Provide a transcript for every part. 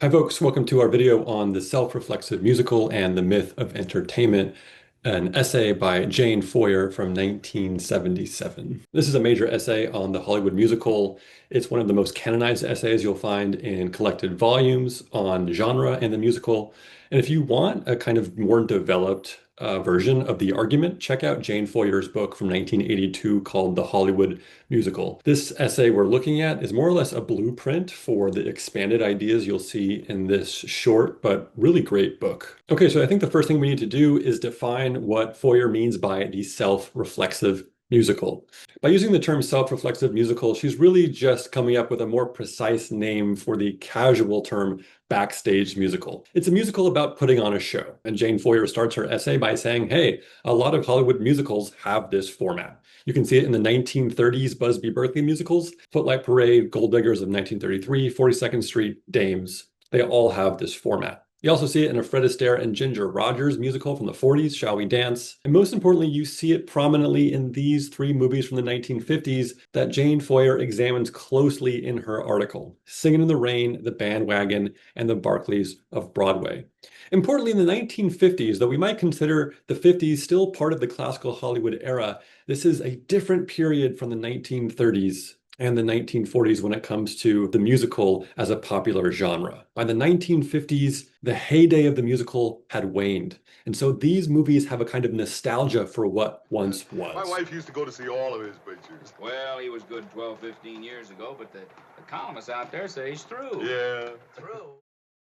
Hi folks, welcome to our video on the self-reflexive musical and the myth of entertainment, an essay by Jane Feuer from 1977. This is a major essay on the Hollywood musical. It's one of the most canonized essays you'll find in collected volumes on genre and the musical. And if you want a kind of more developed version of the argument, check out Jane Feuer's book from 1982 called The Hollywood Musical. This essay we're looking at is more or less a blueprint for the expanded ideas you'll see in this short but really great book. Okay, so I think the first thing we need to do is define what Feuer means by the self-reflexive musical. By using the term self-reflexive musical, she's really just coming up with a more precise name for the casual term backstage musical. It's a musical about putting on a show. And Jane Feuer starts her essay by saying, hey, a lot of Hollywood musicals have this format. You can see it in the 1930s Busby Berkeley musicals, Footlight Parade, Gold Diggers of 1933, 42nd Street, Dames. They all have this format. You also see it in a Fred Astaire and Ginger Rogers musical from the 40s, Shall We Dance? And most importantly, you see it prominently in these three movies from the 1950s that Jane Feuer examines closely in her article, Singin' in the Rain, The Band Wagon, and the Barkleys of Broadway. Importantly, in the 1950s, though we might consider the 50s still part of the classical Hollywood era, this is a different period from the 1930s and the 1940s when it comes to the musical as a popular genre. By the 1950s, the heyday of the musical had waned. And so these movies have a kind of nostalgia for what once was. My wife used to go to see all of his pictures. Well, he was good 12, 15 years ago, but the columnists out there say he's through. Yeah. Through.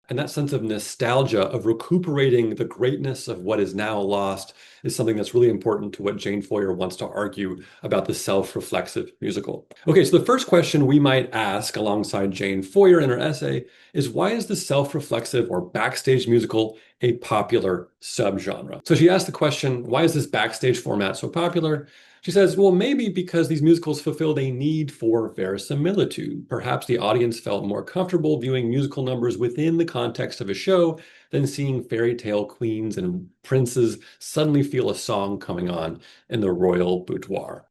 And that sense of nostalgia, of recuperating the greatness of what is now lost, is something that's really important to what Jane Feuer wants to argue about the self-reflexive musical. Okay, so the first question we might ask alongside Jane Feuer in her essay is, why is the self-reflexive or backstage musical a popular subgenre? So she asked the question, why is this backstage format so popular? She says, well, maybe because these musicals fulfilled a need for verisimilitude. Perhaps the audience felt more comfortable viewing musical numbers within the context of a show than seeing fairy tale queens and princes suddenly feel a song coming on in the royal boudoir.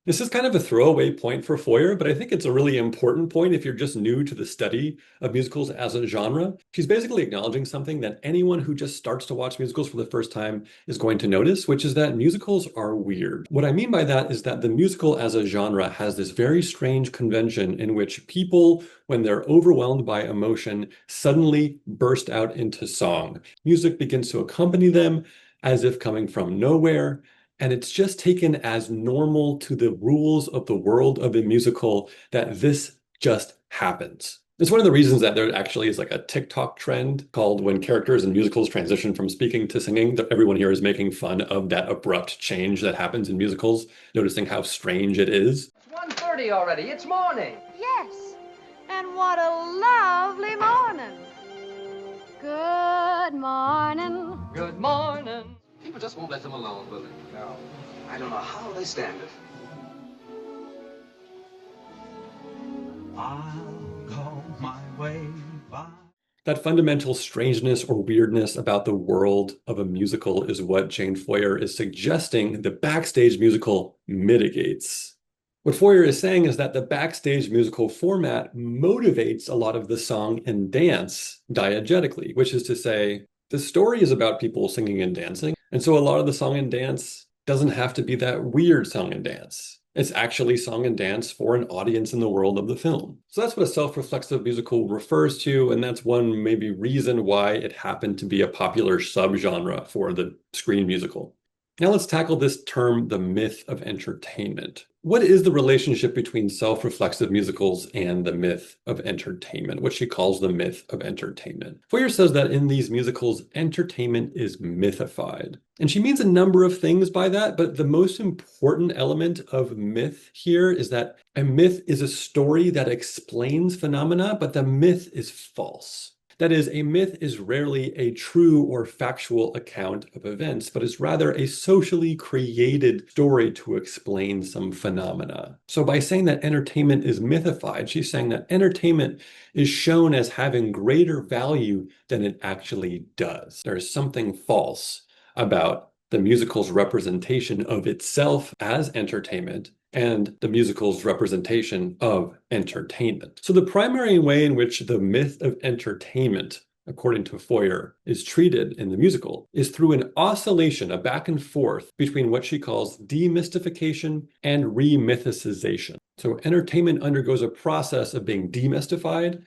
This is kind of a throwaway point for Feuer, but I think it's a really important point if you're just new to the study of musicals as a genre. She's basically acknowledging something that anyone who just starts to watch musicals for the first time is going to notice, which is that musicals are weird. What I mean by that is that the musical as a genre has this very strange convention in which people, when they're overwhelmed by emotion, suddenly burst out into song. Music begins to accompany them as if coming from nowhere. And it's just taken as normal to the rules of the world of the musical that this just happens. It's one of the reasons that there actually is like a TikTok trend called when characters in musicals transition from speaking to singing, that everyone here is making fun of that abrupt change that happens in musicals, noticing how strange it is. It's 1:30 already. It's morning. Yes, and what a lovely morning. Good morning. Good morning. People just won't let them alone, will they? No. I don't know how they stand it. I'll go my way by. That fundamental strangeness or weirdness about the world of a musical is what Jane Feuer is suggesting the backstage musical mitigates. What Feuer is saying is that the backstage musical format motivates a lot of the song and dance diegetically, which is to say, the story is about people singing and dancing. And so a lot of the song and dance doesn't have to be that weird song and dance. It's actually song and dance for an audience in the world of the film. So that's what a self-reflexive musical refers to, and that's one maybe reason why it happened to be a popular subgenre for the screen musical. Now let's tackle this term, the myth of entertainment. What is the relationship between self-reflexive musicals and the myth of entertainment, what she calls the myth of entertainment? Feuer says that in these musicals, entertainment is mythified. And she means a number of things by that, but the most important element of myth here is that a myth is a story that explains phenomena, but the myth is false. That is, a myth is rarely a true or factual account of events, but is rather a socially created story to explain some phenomena. So by saying that entertainment is mythified, she's saying that entertainment is shown as having greater value than it actually does. There is something false about the musical's representation of itself as entertainment and the musical's representation of entertainment. So the primary way in which the myth of entertainment, according to Feuer, is treated in the musical is through an oscillation, a back and forth between what she calls demystification and remythicization. So entertainment undergoes a process of being demystified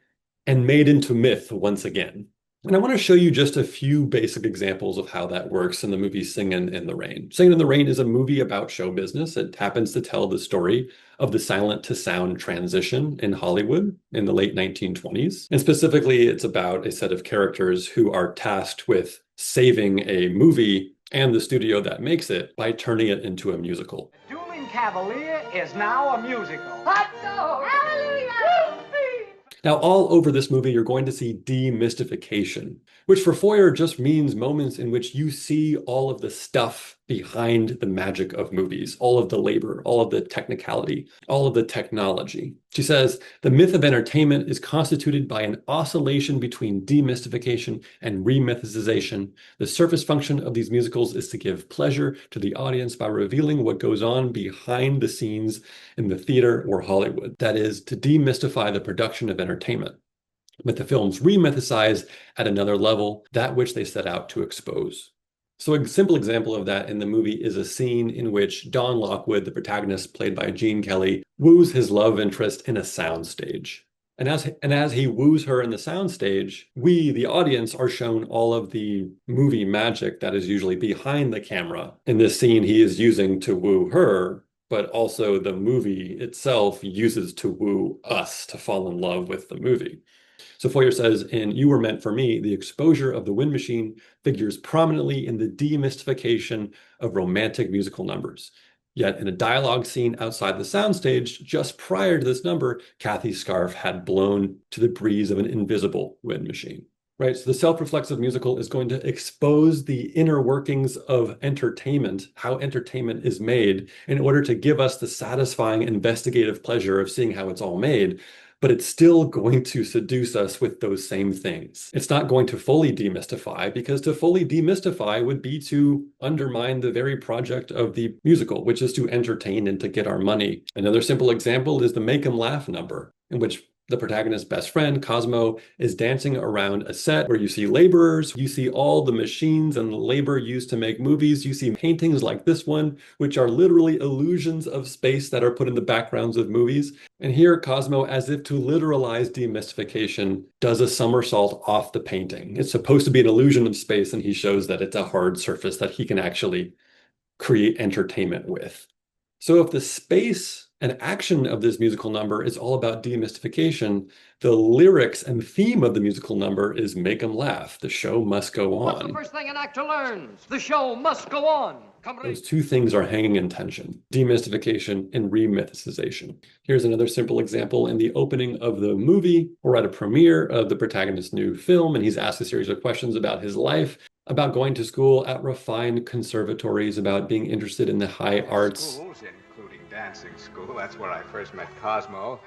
and made into myth once again. And I want to show you just a few basic examples of how that works in the movie Singin' in the Rain. Singin' in the Rain is a movie about show business. It happens to tell the story of the silent to sound transition in Hollywood in the late 1920s. And specifically, it's about a set of characters who are tasked with saving a movie and the studio that makes it by turning it into a musical. Dueling Cavalier is now a musical. Hot dog! Hallelujah! Now, all over this movie, you're going to see demystification, which for Feuer just means moments in which you see all of the stuff behind the magic of movies, all of the labor, all of the technicality, all of the technology. She says, the myth of entertainment is constituted by an oscillation between demystification and remythicization. The surface function of these musicals is to give pleasure to the audience by revealing what goes on behind the scenes in the theater or Hollywood. That is, to demystify the production of entertainment. But the films remythicize at another level that which they set out to expose. So a simple example of that in the movie is a scene in which Don Lockwood, the protagonist played by Gene Kelly, woos his love interest in a soundstage. And as he woos her in the soundstage, we, the audience, are shown all of the movie magic that is usually behind the camera. In this scene, he is using to woo her, but also the movie itself uses to woo us to fall in love with the movie. So Feuer says, in You Were Meant for Me, the exposure of the wind machine figures prominently in the demystification of romantic musical numbers. Yet in a dialogue scene outside the soundstage, just prior to this number, Kathy's scarf had blown to the breeze of an invisible wind machine. Right, so the self-reflexive musical is going to expose the inner workings of entertainment, how entertainment is made, in order to give us the satisfying investigative pleasure of seeing how it's all made. But it's still going to seduce us with those same things. It's not going to fully demystify, because to fully demystify would be to undermine the very project of the musical, which is to entertain and to get our money. Another simple example is the Make 'em Laugh number, in which the protagonist's best friend, Cosmo, is dancing around a set where you see laborers, you see all the machines and the labor used to make movies, you see paintings like this one, which are literally illusions of space that are put in the backgrounds of movies. And here Cosmo, as if to literalize demystification, does a somersault off the painting. It's supposed to be an illusion of space, and he shows that it's a hard surface that he can actually create entertainment with. So if the space and action of this musical number is all about demystification, the lyrics and theme of the musical number is Make 'em Laugh. The show must go on. What's the first thing an actor learns? The show must go on. Those two things are hanging in tension, demystification and remythicization. Here's another simple example in the opening of the movie. We're at a premiere of the protagonist's new film, and he's asked a series of questions about his life, about going to school at refined conservatories, about being interested in the high arts. Schools, including dancing school. That's where I first met Cosmo.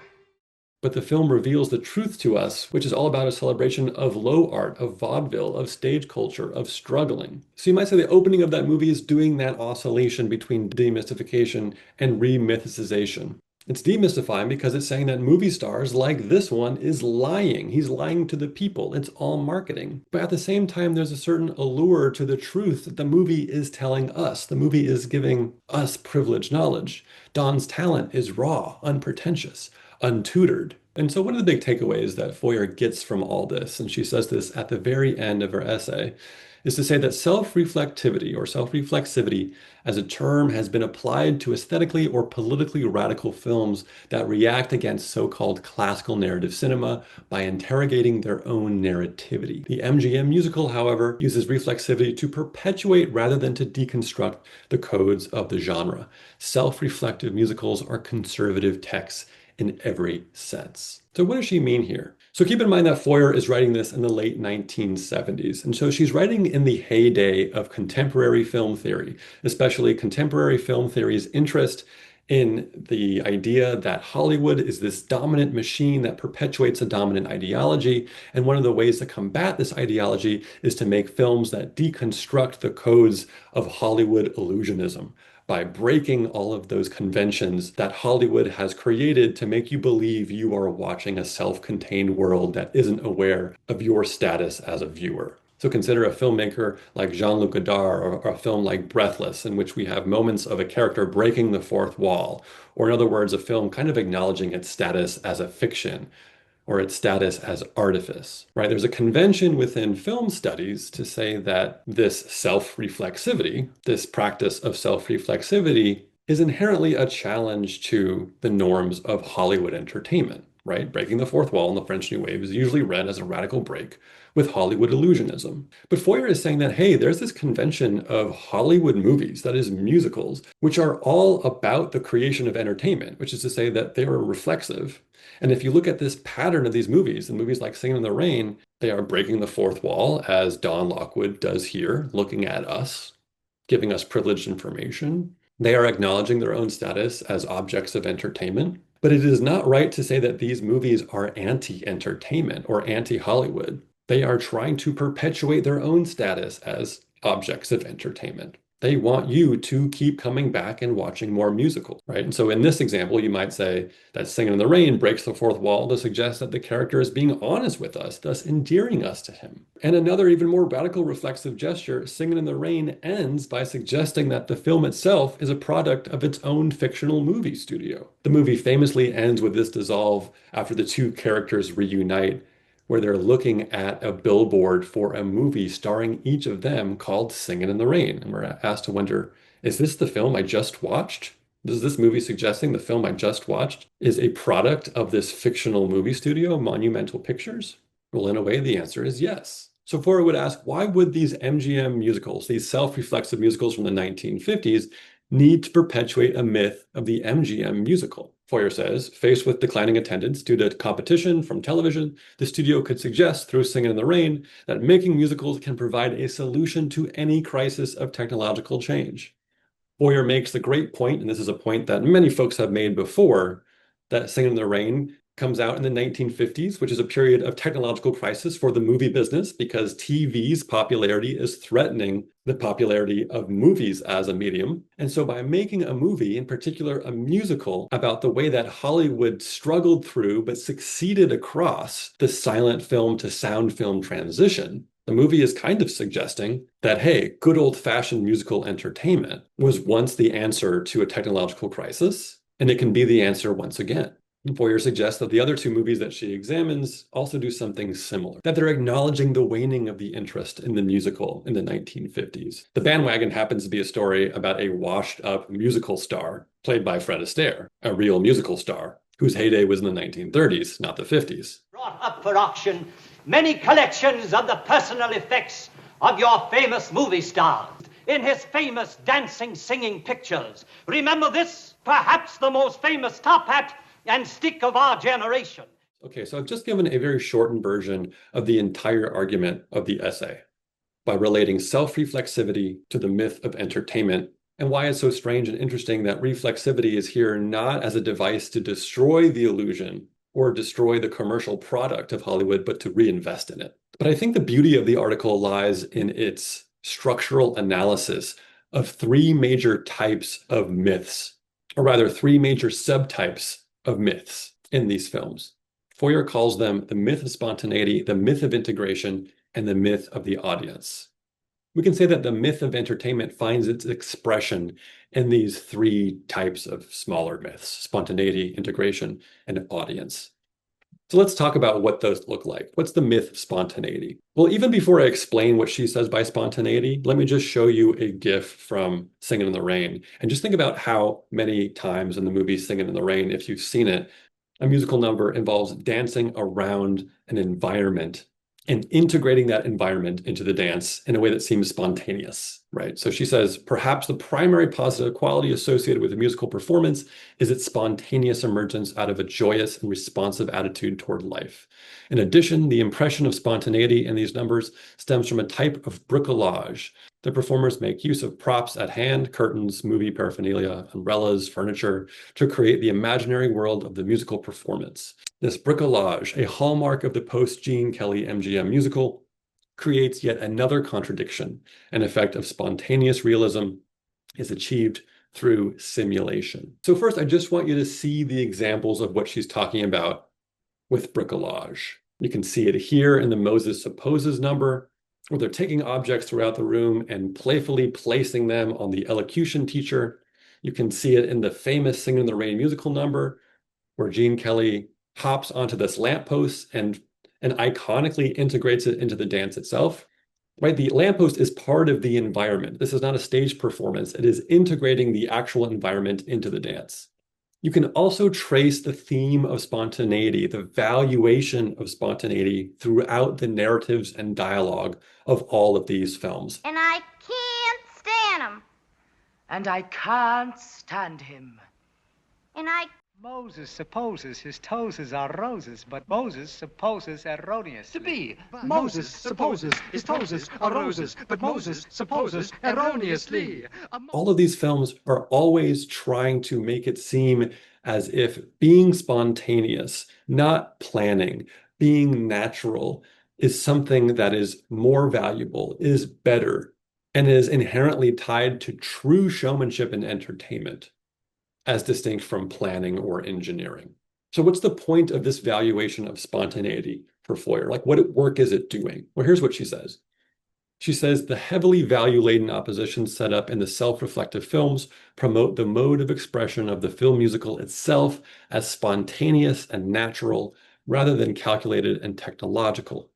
But the film reveals the truth to us, which is all about a celebration of low art, of vaudeville, of stage culture, of struggling. So you might say the opening of that movie is doing that oscillation between demystification and remythicization. It's demystifying because it's saying that movie stars like this one is lying. He's lying to the people. It's all marketing. But at the same time, there's a certain allure to the truth that the movie is telling us. The movie is giving us privileged knowledge. Don's talent is raw, unpretentious, untutored. And so one of the big takeaways that Feuer gets from all this, and she says this at the very end of her essay, is to say that self-reflectivity or self-reflexivity as a term has been applied to aesthetically or politically radical films that react against so-called classical narrative cinema by interrogating their own narrativity. The MGM musical, however, uses reflexivity to perpetuate rather than to deconstruct the codes of the genre. Self-reflective musicals are conservative texts in every sense. So what does she mean here? So keep in mind that Feuer is writing this in the late 1970s. And so she's writing in the heyday of contemporary film theory, especially contemporary film theory's interest in the idea that Hollywood is this dominant machine that perpetuates a dominant ideology. And one of the ways to combat this ideology is to make films that deconstruct the codes of Hollywood illusionism by breaking all of those conventions that Hollywood has created to make you believe you are watching a self-contained world that isn't aware of your status as a viewer. So consider a filmmaker like Jean-Luc Godard or a film like Breathless, in which we have moments of a character breaking the fourth wall, or in other words, a film kind of acknowledging its status as a fiction or its status as artifice, right? There's a convention within film studies to say that this self-reflexivity, this practice of self-reflexivity, is inherently a challenge to the norms of Hollywood entertainment, right? Breaking the fourth wall in the French New Wave is usually read as a radical break with Hollywood illusionism. But Feuer is saying that, hey, there's this convention of Hollywood movies, that is musicals, which are all about the creation of entertainment, which is to say that they are reflexive. And if you look at this pattern of these movies, and movies like Singin' in the Rain, they are breaking the fourth wall, as Don Lockwood does here, looking at us, giving us privileged information. They are acknowledging their own status as objects of entertainment. But it is not right to say that these movies are anti-entertainment or anti-Hollywood. They are trying to perpetuate their own status as objects of entertainment. They want you to keep coming back and watching more musicals, right? And so in this example, you might say that Singin' in the Rain breaks the fourth wall to suggest that the character is being honest with us, thus endearing us to him. And another even more radical reflexive gesture, Singin' in the Rain ends by suggesting that the film itself is a product of its own fictional movie studio. The movie famously ends with this dissolve after the two characters reunite, where they're looking at a billboard for a movie starring each of them called Singin' in the Rain. And we're asked to wonder, is this the film I just watched? Is this movie suggesting the film I just watched is a product of this fictional movie studio, Monumental Pictures? Well, in a way, the answer is yes. So Feuer would ask, why would these MGM musicals, these self-reflexive musicals from the 1950s, need to perpetuate a myth of the MGM musical? Feuer says, faced with declining attendance due to competition from television, the studio could suggest through Singin' in the Rain that making musicals can provide a solution to any crisis of technological change. Feuer makes the great point, and this is a point that many folks have made before, that Singin' in the Rain comes out in the 1950s, which is a period of technological crisis for the movie business because TV's popularity is threatening the popularity of movies as a medium. And so by making a movie, in particular a musical, about the way that Hollywood struggled through but succeeded across the silent film to sound film transition, the movie is kind of suggesting that, hey, good old-fashioned musical entertainment was once the answer to a technological crisis, and it can be the answer once again. Feuer suggests that the other two movies that she examines also do something similar, that they're acknowledging the waning of the interest in the musical in the 1950s. The Band Wagon happens to be a story about a washed-up musical star, played by Fred Astaire, a real musical star, whose heyday was in the 1930s, not the 50s. Brought up for auction many collections of the personal effects of your famous movie stars in his famous dancing, singing pictures. Remember this? Perhaps the most famous top hat and stick of our generation. Okay, so I've just given a very shortened version of the entire argument of the essay by relating self-reflexivity to the myth of entertainment and why it's so strange and interesting that reflexivity is here not as a device to destroy the illusion or destroy the commercial product of Hollywood, but to reinvest in it. But I think the beauty of the article lies in its structural analysis of three major types of myths, or rather three major subtypes of myths in these films. Feuer calls them the myth of spontaneity, the myth of integration, and the myth of the audience. We can say that the myth of entertainment finds its expression in these three types of smaller myths: spontaneity, integration, and audience. So let's talk about what those look like. What's the myth of spontaneity? Well, even before I explain what she says by spontaneity, let me just show you a GIF from Singin' in the Rain. And just think about how many times in the movie Singin' in the Rain, if you've seen it, a musical number involves dancing around an environment and integrating that environment into the dance in a way that seems spontaneous, right? So she says, perhaps the primary positive quality associated with a musical performance is its spontaneous emergence out of a joyous and responsive attitude toward life. In addition, the impression of spontaneity in these numbers stems from a type of bricolage. The performers make use of props at hand, curtains, movie paraphernalia, umbrellas, furniture, to create the imaginary world of the musical performance. This bricolage, a hallmark of the post-Gene Kelly MGM musical, creates yet another contradiction. An effect of spontaneous realism is achieved through simulation. So first, I just want you to see the examples of what she's talking about with bricolage. You can see it here in the Moses Supposes number, where they're taking objects throughout the room and playfully placing them on the elocution teacher. You can see it in the famous Singin' in the Rain musical number, where Gene Kelly hops onto this lamppost and iconically integrates it into the dance itself. Right? The lamppost is part of the environment. This is not a stage performance. It is integrating the actual environment into the dance. You can also trace the theme of spontaneity, the valuation of spontaneity throughout the narratives and dialogue of all of these films. And I can't stand him. And I can't stand him. And I... Moses supposes his toes are roses, but Moses supposes erroneously. To be. Moses supposes his toes are roses, but Moses supposes erroneously. All of these films are always trying to make it seem as if being spontaneous, not planning, being natural is something that is more valuable, is better, and is inherently tied to true showmanship and entertainment, as distinct from planning or engineering. So what's the point of this valuation of spontaneity for Feuer? Like, what work is it doing? Well, here's what she says. She says, the heavily value-laden oppositions set up in the self-reflective films promote the mode of expression of the film musical itself as spontaneous and natural, rather than calculated and technological.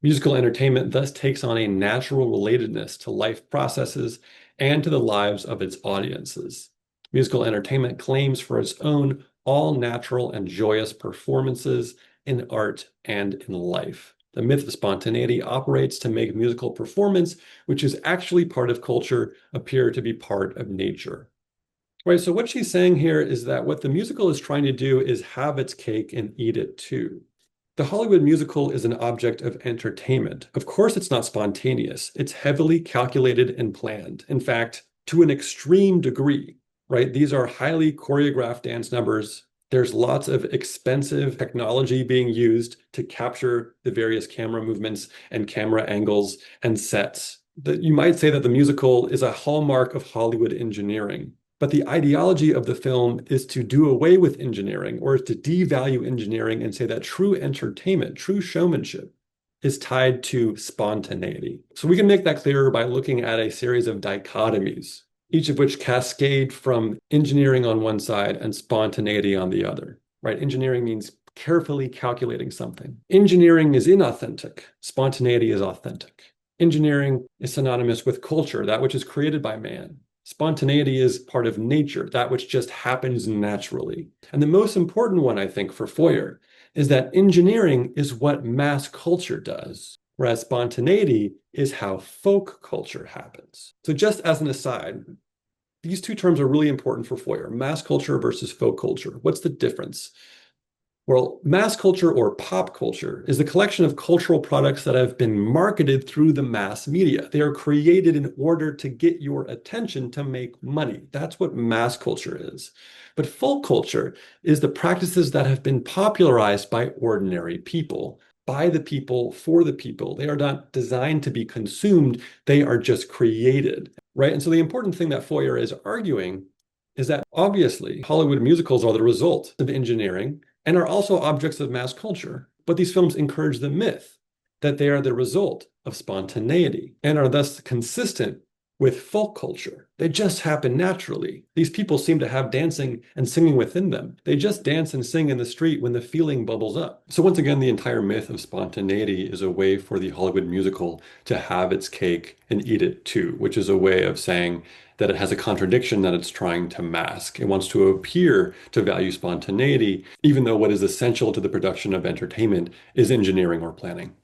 Musical entertainment thus takes on a natural relatedness to life processes and to the lives of its audiences. Musical entertainment claims for its own all natural and joyous performances in art and in life. The myth of spontaneity operates to make musical performance, which is actually part of culture, appear to be part of nature. Right, so what she's saying here is that what the musical is trying to do is have its cake and eat it too. The Hollywood musical is an object of entertainment. Of course, it's not spontaneous. It's heavily calculated and planned. In fact, to an extreme degree. Right? These are highly choreographed dance numbers. There's lots of expensive technology being used to capture the various camera movements and camera angles and sets. You might say that the musical is a hallmark of Hollywood engineering, but the ideology of the film is to do away with engineering, or to devalue engineering and say that true entertainment, true showmanship is tied to spontaneity. So we can make that clearer by looking at a series of dichotomies, each of which cascade from engineering on one side and spontaneity on the other, right? Engineering means carefully calculating something. Engineering is inauthentic. Spontaneity is authentic. Engineering is synonymous with culture, that which is created by man. Spontaneity is part of nature, that which just happens naturally. And the most important one, I think, for Feuer is that engineering is what mass culture does, whereas spontaneity is how folk culture happens. So just as an aside, these two terms are really important for Feuer, mass culture versus folk culture. What's the difference? Well, mass culture or pop culture is the collection of cultural products that have been marketed through the mass media. They are created in order to get your attention to make money. That's what mass culture is. But folk culture is the practices that have been popularized by ordinary people, by the people, for the people. They are not designed to be consumed. They are just created, right? And so the important thing that Feuer is arguing is that obviously Hollywood musicals are the result of engineering and are also objects of mass culture. But these films encourage the myth that they are the result of spontaneity and are thus consistent with folk culture. They just happen naturally. These people seem to have dancing and singing within them. They just dance and sing in the street when the feeling bubbles up. So once again, the entire myth of spontaneity is a way for the Hollywood musical to have its cake and eat it too, which is a way of saying that it has a contradiction that it's trying to mask. It wants to appear to value spontaneity, even though what is essential to the production of entertainment is engineering or planning.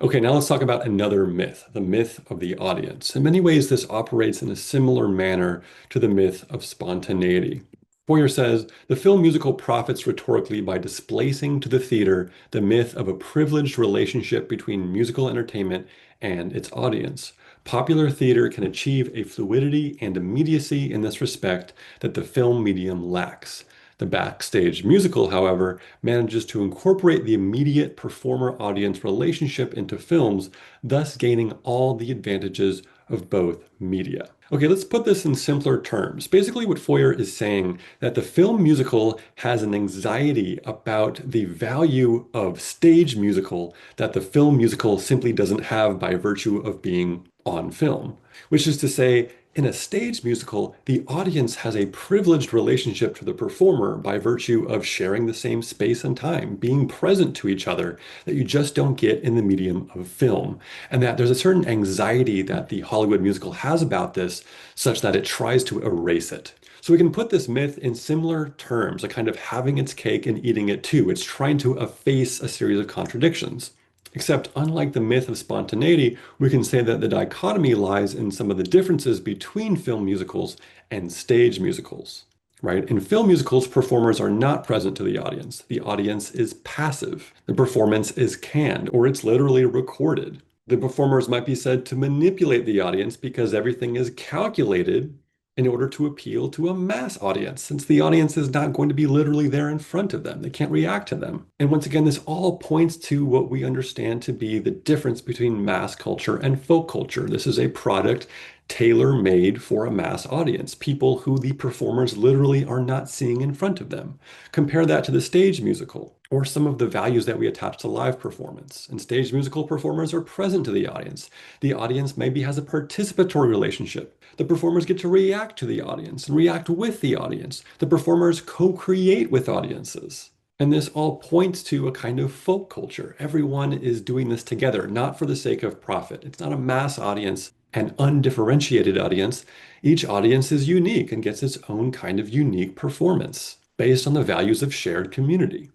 Okay, now let's talk about another myth, the myth of the audience. In many ways, this operates in a similar manner to the myth of spontaneity. Feuer says, the film musical profits rhetorically by displacing to the theater the myth of a privileged relationship between musical entertainment and its audience. Popular theater can achieve a fluidity and immediacy in this respect that the film medium lacks. The backstage musical, however, manages to incorporate the immediate performer-audience relationship into films, thus gaining all the advantages of both media. Okay, let's put this in simpler terms. Basically, what Feuer is saying that the film musical has an anxiety about the value of stage musical that the film musical simply doesn't have by virtue of being on film, which is to say, in a stage musical, the audience has a privileged relationship to the performer by virtue of sharing the same space and time, being present to each other that you just don't get in the medium of film. And that there's a certain anxiety that the Hollywood musical has about this, such that it tries to erase it. So we can put this myth in similar terms, a kind of having its cake and eating it too. It's trying to efface a series of contradictions. Except, unlike the myth of spontaneity, we can say that the dichotomy lies in some of the differences between film musicals and stage musicals. Right? In film musicals, performers are not present to the audience. The audience is passive. The performance is canned, or it's literally recorded. The performers might be said to manipulate the audience because everything is calculated in order to appeal to a mass audience, since the audience is not going to be literally there in front of them. They can't react to them. And once again, this all points to what we understand to be the difference between mass culture and folk culture. This is a product tailor-made for a mass audience, people who the performers literally are not seeing in front of them. Compare that to the stage musical, or some of the values that we attach to live performance. And stage musical performers are present to the audience. The audience maybe has a participatory relationship. The performers get to react to the audience and react with the audience. The performers co-create with audiences. And this all points to a kind of folk culture. Everyone is doing this together, not for the sake of profit. It's not a mass audience, an undifferentiated audience. Each audience is unique and gets its own kind of unique performance based on the values of shared community.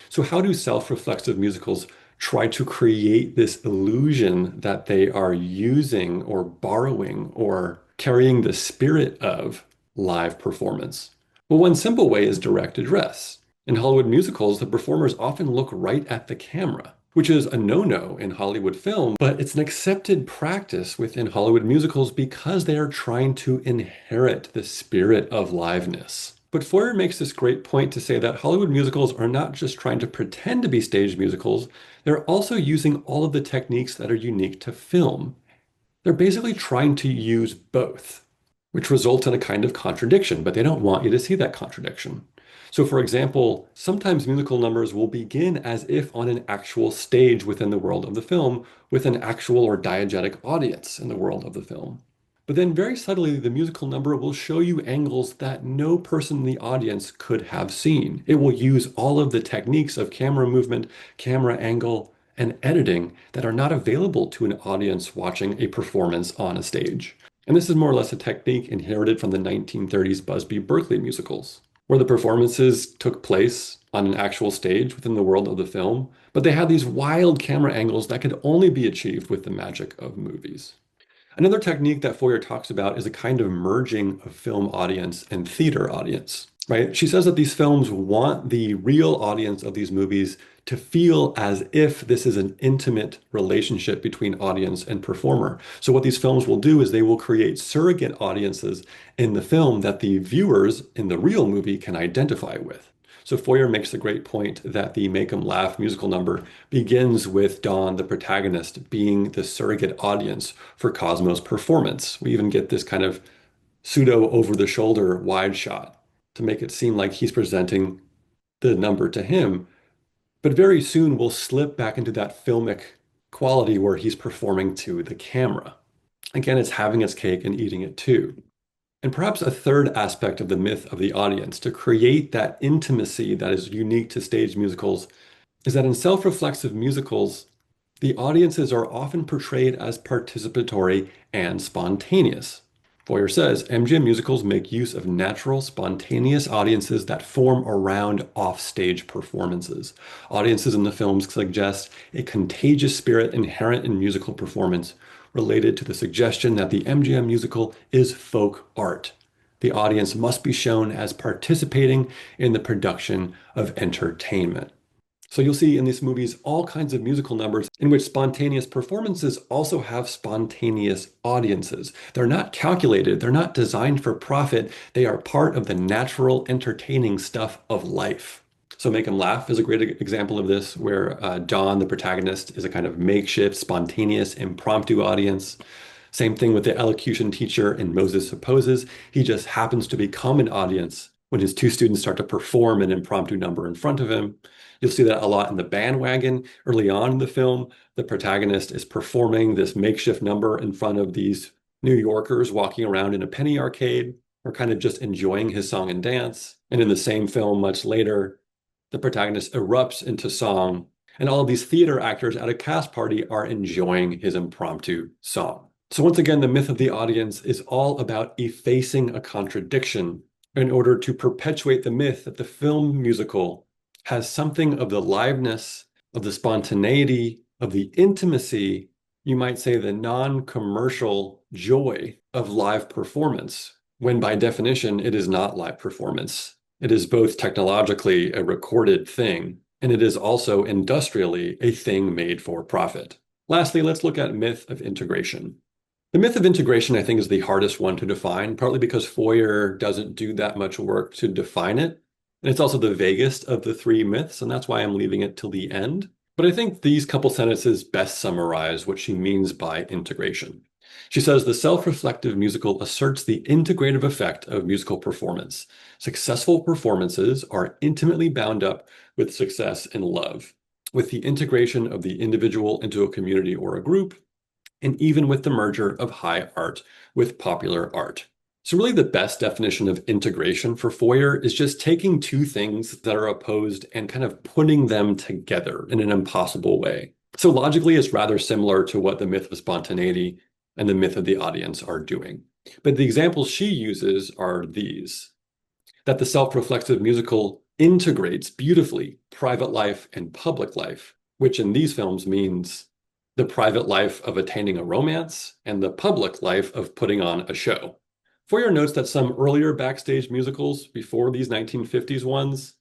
So how do self-reflexive musicals try to create this illusion that they are using or borrowing or carrying the spirit of live performance? Well, one simple way is direct address. In Hollywood musicals, the performers often look right at the camera, which is a no-no in Hollywood film, but it's an accepted practice within Hollywood musicals because they are trying to inherit the spirit of liveness. But Feuer makes this great point to say that Hollywood musicals are not just trying to pretend to be stage musicals, they're also using all of the techniques that are unique to film. They're basically trying to use both, which results in a kind of contradiction, but they don't want you to see that contradiction. So for example, sometimes musical numbers will begin as if on an actual stage within the world of the film, with an actual or diegetic audience in the world of the film. But then very subtly, the musical number will show you angles that no person in the audience could have seen. It will use all of the techniques of camera movement, camera angle, and editing that are not available to an audience watching a performance on a stage. And this is more or less a technique inherited from the 1930s Busby Berkeley musicals, where the performances took place on an actual stage within the world of the film, but they had these wild camera angles that could only be achieved with the magic of movies. Another technique that Feuer talks about is a kind of merging of film audience and theater audience, right? She says that these films want the real audience of these movies to feel as if this is an intimate relationship between audience and performer. So what these films will do is they will create surrogate audiences in the film that the viewers in the real movie can identify with. So Feuer makes the great point that the Make 'em Laugh musical number begins with Dawn, the protagonist, being the surrogate audience for Cosmo's performance. We even get this kind of pseudo over-the-shoulder wide shot to make it seem like he's presenting the number to him. But very soon we'll slip back into that filmic quality where he's performing to the camera. Again, it's having its cake and eating it too. And perhaps a third aspect of the myth of the audience to create that intimacy that is unique to stage musicals is that in self-reflexive musicals, the audiences are often portrayed as participatory and spontaneous. Feuer says, MGM musicals make use of natural, spontaneous audiences that form around off-stage performances. Audiences in the films suggest a contagious spirit inherent in musical performance, related to the suggestion that the MGM musical is folk art. The audience must be shown as participating in the production of entertainment. So you'll see in these movies all kinds of musical numbers in which spontaneous performances also have spontaneous audiences. They're not calculated, they're not designed for profit, they are part of the natural entertaining stuff of life. So Make 'em Laugh is a great example of this, where Dawn, the protagonist, is a kind of makeshift, spontaneous, impromptu audience. Same thing with the elocution teacher in Moses Supposes. He just happens to become an audience when his two students start to perform an impromptu number in front of him. You'll see that a lot in the Band Wagon. Early on in the film, the protagonist is performing this makeshift number in front of these New Yorkers walking around in a penny arcade, or kind of just enjoying his song and dance. And in the same film, much later, the protagonist erupts into song, and all of these theater actors at a cast party are enjoying his impromptu song. So once again, the myth of the audience is all about effacing a contradiction in order to perpetuate the myth that the film musical has something of the liveness, of the spontaneity, of the intimacy, you might say the non-commercial joy of live performance, when by definition, it is not live performance. It is both technologically a recorded thing, and it is also industrially a thing made for profit. Lastly, let's look at myth of integration. The myth of integration, I think, is the hardest one to define, partly because Feuer doesn't do that much work to define it. And it's also the vaguest of the three myths, and that's why I'm leaving it till the end. But I think these couple sentences best summarize what she means by integration. She says, the self-reflective musical asserts the integrative effect of musical performance. Successful performances are intimately bound up with success and love, with the integration of the individual into a community or a group, and even with the merger of high art with popular art. So really the best definition of integration for Feuer is just taking two things that are opposed and kind of putting them together in an impossible way. So logically, it's rather similar to what the myth of spontaneity and the myth of the audience are doing. But the examples she uses are these: that the self-reflexive musical integrates beautifully private life and public life, which in these films means the private life of attaining a romance and the public life of putting on a show. Feuer notes that some earlier backstage musicals before these 1950s ones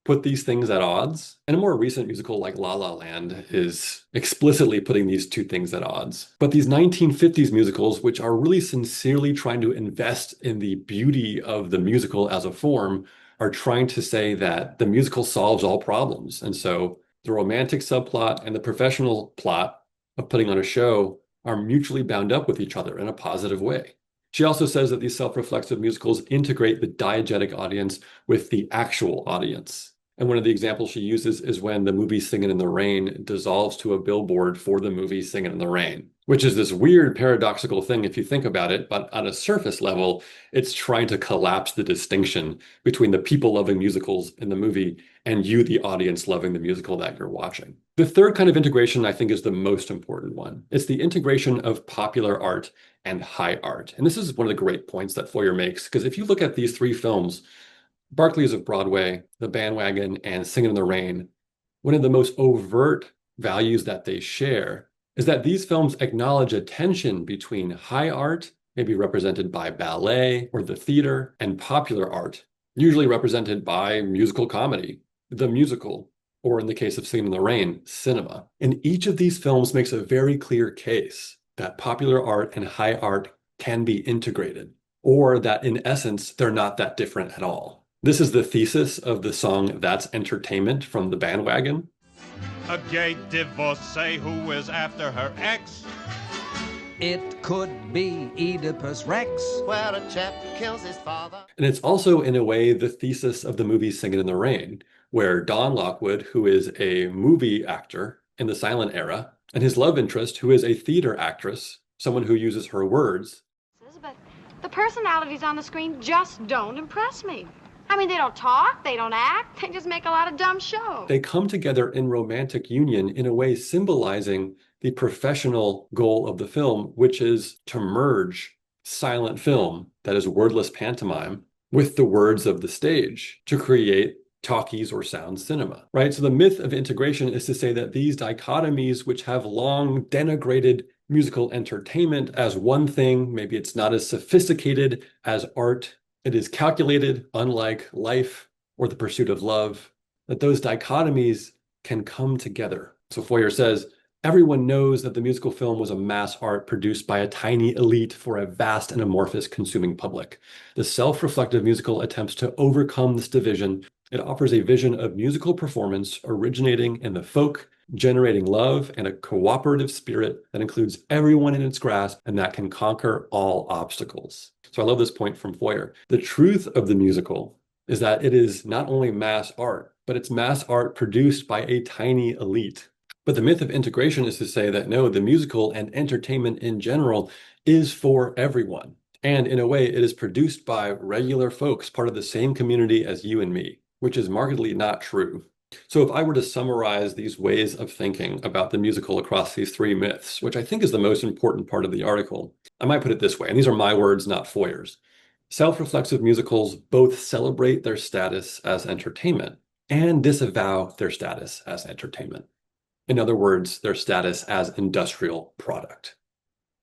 put these things at odds. And a more recent musical like La La Land is explicitly putting these two things at odds. But these 1950s musicals, which are really sincerely trying to invest in the beauty of the musical as a form, are trying to say that the musical solves all problems. And so the romantic subplot and the professional plot of putting on a show are mutually bound up with each other in a positive way. She also says that these self-reflexive musicals integrate the diegetic audience with the actual audience. And one of the examples she uses is when the movie Singin' in the Rain dissolves to a billboard for the movie Singin' in the Rain, which is this weird paradoxical thing if you think about it, but on a surface level, it's trying to collapse the distinction between the people loving musicals in the movie and you, the audience, loving the musical that you're watching. The third kind of integration, I think, is the most important one. It's the integration of popular art and high art. And this is one of the great points that Feuer makes, because if you look at these three films, Barkleys of Broadway, The Band Wagon, and Singin' in the Rain, one of the most overt values that they share is that these films acknowledge a tension between high art, maybe represented by ballet or the theater, and popular art, usually represented by musical comedy, the musical, or in the case of Singin' in the Rain, cinema. And each of these films makes a very clear case that popular art and high art can be integrated, or that in essence, they're not that different at all. This is the thesis of the song That's Entertainment from the Band Wagon. A gay divorcee who is after her ex. It could be Oedipus Rex, where a chap kills his father. And it's also, in a way, the thesis of the movie Singin' in the Rain, where Don Lockwood, who is a movie actor in the silent era, and his love interest, who is a theater actress, someone who uses her words. But the personalities on the screen just don't impress me. I mean, they don't talk, they don't act, they just make a lot of dumb shows. They come together in romantic union in a way symbolizing the professional goal of the film, which is to merge silent film, that is wordless pantomime, with the words of the stage to create talkies or sound cinema, right? So the myth of integration is to say that these dichotomies, which have long denigrated musical entertainment as one thing, maybe it's not as sophisticated as art, it is calculated, unlike life or the pursuit of love, that those dichotomies can come together. So Feuer says, everyone knows that the musical film was a mass art produced by a tiny elite for a vast and amorphous consuming public. The self-reflective musical attempts to overcome this division. It offers a vision of musical performance originating in the folk generating love and a cooperative spirit that includes everyone in its grasp and that can conquer all obstacles. So I love this point from Feuer. The truth of the musical is that it is not only mass art, but it's mass art produced by a tiny elite. But the myth of integration is to say that no, the musical and entertainment in general is for everyone. And in a way, it is produced by regular folks, part of the same community as you and me, which is markedly not true. So if I were to summarize these ways of thinking about the musical across these three myths, which I think is the most important part of the article, I might put it this way, and these are my words, not Feuer's. Self-reflexive musicals both celebrate their status as entertainment and disavow their status as entertainment. In other words, their status as industrial product.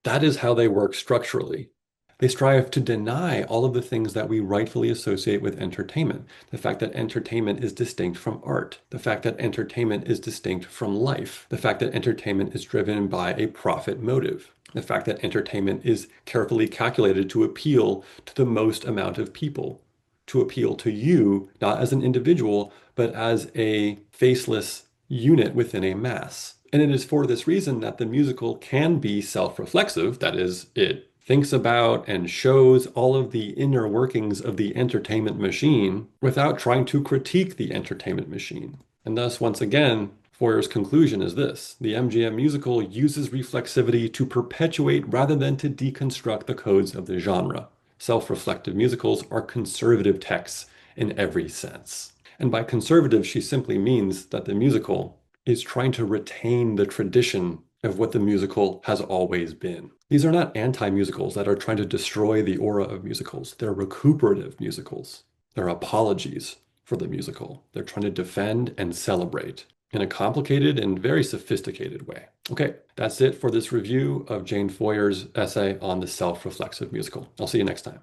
That is how they work structurally. They strive to deny all of the things that we rightfully associate with entertainment. The fact that entertainment is distinct from art. The fact that entertainment is distinct from life. The fact that entertainment is driven by a profit motive. The fact that entertainment is carefully calculated to appeal to the most amount of people. To appeal to you, not as an individual, but as a faceless unit within a mass. And it is for this reason that the musical can be self-reflexive, that is, it thinks about and shows all of the inner workings of the entertainment machine without trying to critique the entertainment machine. And thus, once again, Feuer's conclusion is this: the MGM musical uses reflexivity to perpetuate rather than to deconstruct the codes of the genre. Self-reflective musicals are conservative texts in every sense. And by conservative, she simply means that the musical is trying to retain the tradition of what the musical has always been. These are not anti-musicals that are trying to destroy the aura of musicals. They're recuperative musicals. They're apologies for the musical. They're trying to defend and celebrate in a complicated and very sophisticated way. Okay, that's it for this review of Jane Feuer's essay on the self-reflexive musical. I'll see you next time.